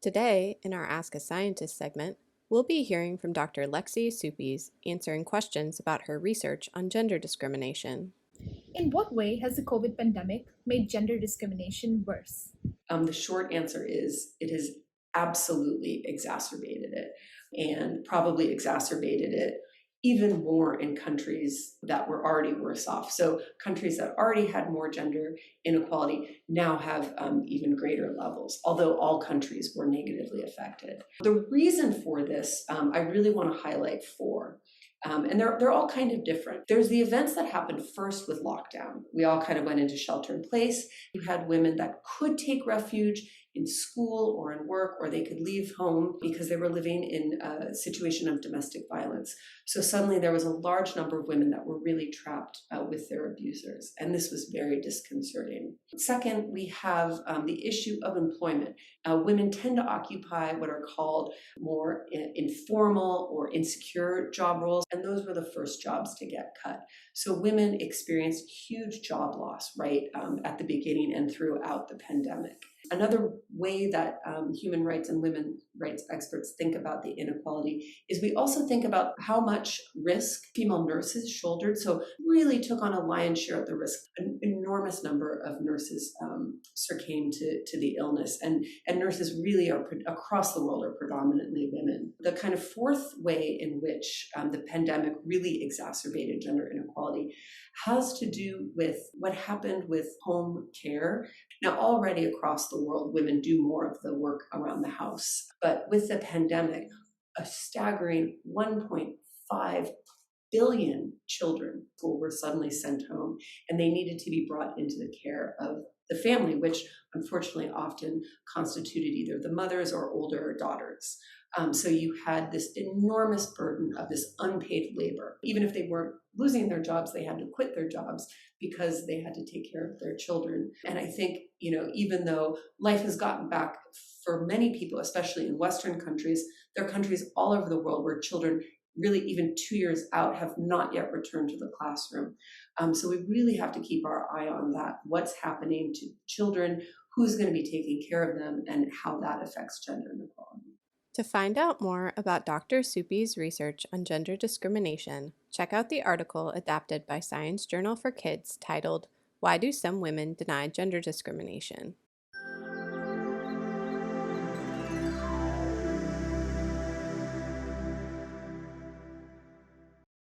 Today, in our Ask a Scientist segment, we'll be hearing from Dr. Lexi Suppes answering questions about her research on gender discrimination. In what way has the COVID pandemic made gender discrimination worse? The short answer is it has absolutely exacerbated it, and probably exacerbated it even more in countries that were already worse off. So countries that already had more gender inequality now have even greater levels, although all countries were negatively affected. The reason for this, I really want to highlight four. And they're all kind of different. There's the events that happened first with lockdown. We all kind of went into shelter in place. You had women that could take refuge in school or in work, or they could leave home because they were living in a situation of domestic violence. So suddenly there was a large number of women that were really trapped with their abusers, and this was very disconcerting. Second, we have the issue of employment. Women tend to occupy what are called more informal or insecure job roles, and those were the first jobs to get cut. So women experienced huge job loss right at the beginning and throughout the pandemic. Another way that human rights and women rights experts think about the inequality is we also think about how much risk female nurses shouldered. So really took on a lion's share of the risk. An enormous number of nurses succumbed to the illness, and nurses really are across the world are predominantly women. The kind of fourth way in which the pandemic really exacerbated gender inequality has to do with what happened with home care. Now, already across the world, women do more of the work around the house. But with the pandemic, a staggering 1.5 billion children who were suddenly sent home, and they needed to be brought into the care of the family, which unfortunately often constituted either the mothers or older daughters. So you had this enormous burden of this unpaid labor. Even if they weren't losing their jobs, they had to quit their jobs because they had to take care of their children. And I think, even though life has gotten back for many people, especially in Western countries, there are countries all over the world where children really even 2 years out have not yet returned to the classroom. So we really have to keep our eye on that. What's happening to children, who's going to be taking care of them, and how that affects gender inequality. To find out more about Dr. Suppes' research on gender discrimination, check out the article adapted by Science Journal for Kids titled, "Why Do Some Women Deny Gender Discrimination?"